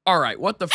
All right, what the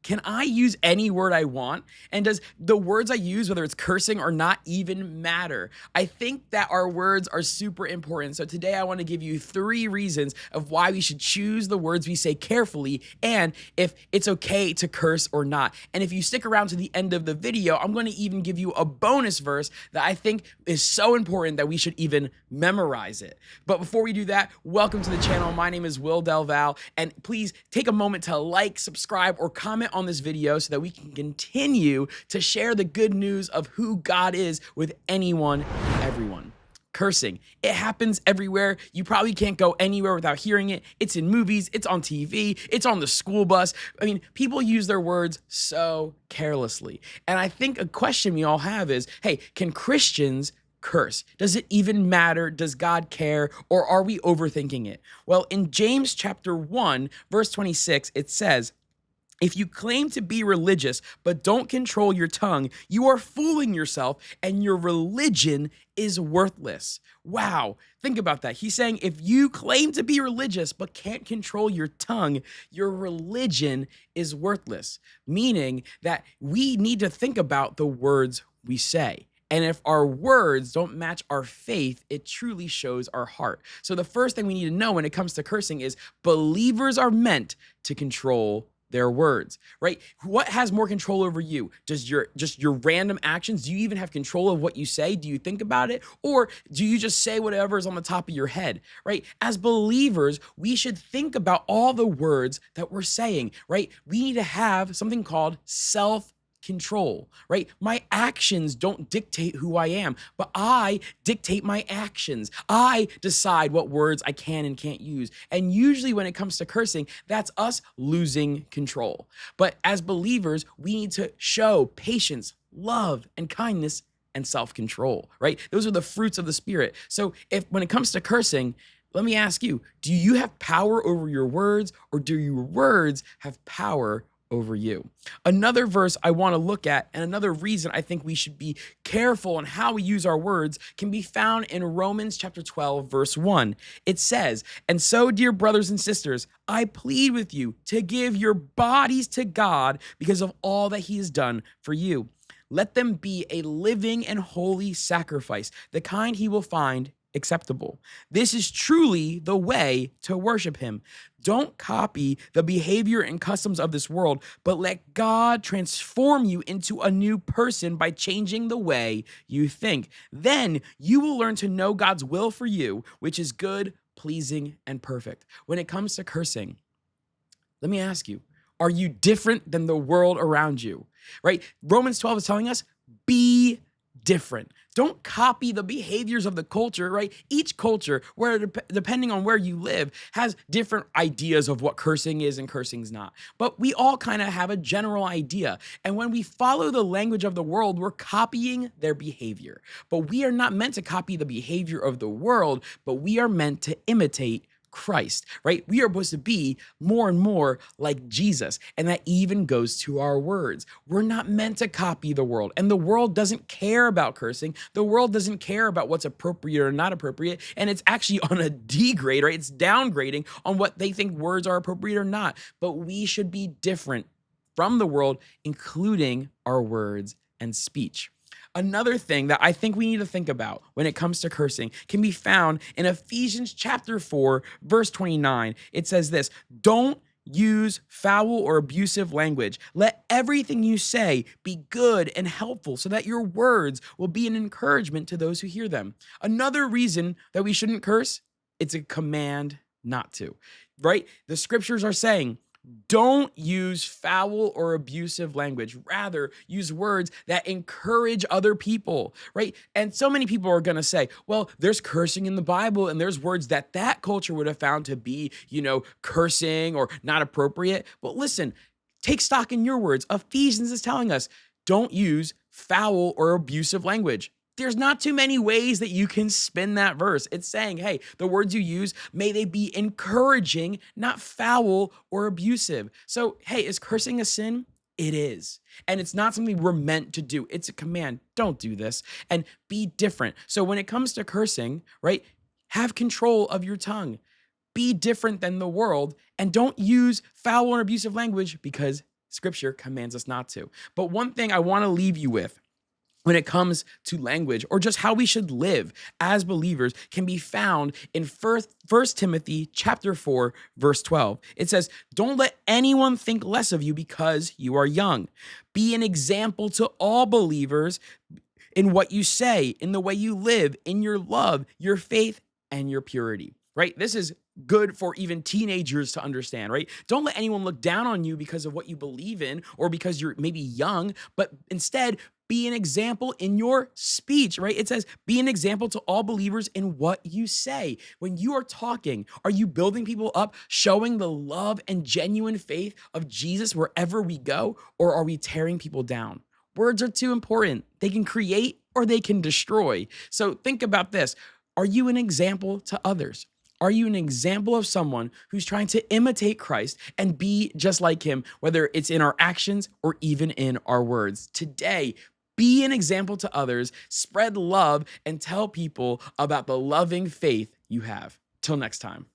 can I use any word I want? And does the words I use, whether it's cursing or not, even matter? I think that our words are super important. So today I want to give you 3 reasons of why we should choose the words we say carefully and if it's okay to curse or not. And if you stick around to the end of the video, I'm going to even give you a bonus verse that I think is so important that we should even memorize it. But before we do that, welcome to the channel. My name is Will Del Val, and please take a moment to like, subscribe, or comment on this video so that we can continue to share the good news of who God is with anyone, everyone. Cursing. It happens everywhere. You probably can't go anywhere without hearing it. It's in movies, it's on TV, it's on the school bus. I mean, people use their words so carelessly. And I think a question we all have is, hey, can Christians curse? Does it even matter? Does God care? Or are we overthinking it? Well, in James chapter 1, verse 26, it says, if you claim to be religious but don't control your tongue, you are fooling yourself and your religion is worthless. Wow, think about that. He's saying if you claim to be religious but can't control your tongue, your religion is worthless, meaning that we need to think about the words we say. And if our words don't match our faith, it truly shows our heart. So the first thing we need to know when it comes to cursing is believers are meant to control their words, right? What has more control over you? Does just your random actions? Do you even have control of what you say? Do you think about it? Or do you just say whatever is on the top of your head, right? As believers, we should think about all the words that we're saying, right? We need to have something called self-control, right? My actions don't dictate who I am, but I dictate my actions. I decide what words I can and can't use. And usually when it comes to cursing, that's us losing control. But as believers, we need to show patience, love, and kindness and self-control, right? Those are the fruits of the Spirit. So when it comes to cursing, let me ask you, do you have power over your words, or do your words have power over you? Another verse I want to look at, and another reason I think we should be careful on how we use our words, can be found in Romans chapter 12, verse 1. It says, and so, dear brothers and sisters, I plead with you to give your bodies to God because of all that he has done for you. Let them be a living and holy sacrifice, the kind he will find acceptable. This is truly the way to worship him. Don't copy the behavior and customs of this world, but let God transform you into a new person by changing the way you think. Then you will learn to know God's will for you, which is good, pleasing, and perfect. When it comes to cursing, let me ask you, are you different than the world around you? Right? Romans 12 is telling us, be different. Don't copy the behaviors of the culture, right? Each culture, where depending on where you live, has different ideas of what cursing is and cursing's not. But we all kind of have a general idea. And when we follow the language of the world, we're copying their behavior. But we are not meant to copy the behavior of the world, but we are meant to imitate Christ, right? We are supposed to be more and more like Jesus. And that even goes to our words. We're not meant to copy the world. And the world doesn't care about cursing. The world doesn't care about what's appropriate or not appropriate. And it's actually on a degrade, right? It's downgrading on what they think words are appropriate or not. But we should be different from the world, including our words and speech. Another thing that I think we need to think about when it comes to cursing can be found in Ephesians chapter 4, verse 29. It says this, don't use foul or abusive language. Let everything you say be good and helpful so that your words will be an encouragement to those who hear them. Another reason that we shouldn't curse, it's a command not to, right? The scriptures are saying, don't use foul or abusive language. Rather, use words that encourage other people, right? And so many people are going to say, well, there's cursing in the Bible and there's words that culture would have found to be, cursing or not appropriate. But listen, take stock in your words. Ephesians is telling us, don't use foul or abusive language. There's not too many ways that you can spin that verse. It's saying, hey, the words you use, may they be encouraging, not foul or abusive. So, hey, is cursing a sin? It is. And it's not something we're meant to do. It's a command. Don't do this and be different. So when it comes to cursing, right, have control of your tongue. Be different than the world and don't use foul or abusive language because scripture commands us not to. But one thing I want to leave you with when it comes to language or just how we should live as believers can be found in First Timothy chapter 4, verse 12. It says, "Don't let anyone think less of you because you are young. Be an example to all believers in what you say, in the way you live, in your love, your faith, and your purity," right? This is good for even teenagers to understand, right? Don't let anyone look down on you because of what you believe in or because you're maybe young, but instead be an example in your speech, right? It says, be an example to all believers in what you say. When you are talking, are you building people up, showing the love and genuine faith of Jesus wherever we go, or are we tearing people down? Words are too important. They can create or they can destroy. So think about this. Are you an example to others? Are you an example of someone who's trying to imitate Christ and be just like him, whether it's in our actions or even in our words? Today, be an example to others, spread love, and tell people about the loving faith you have. Till next time.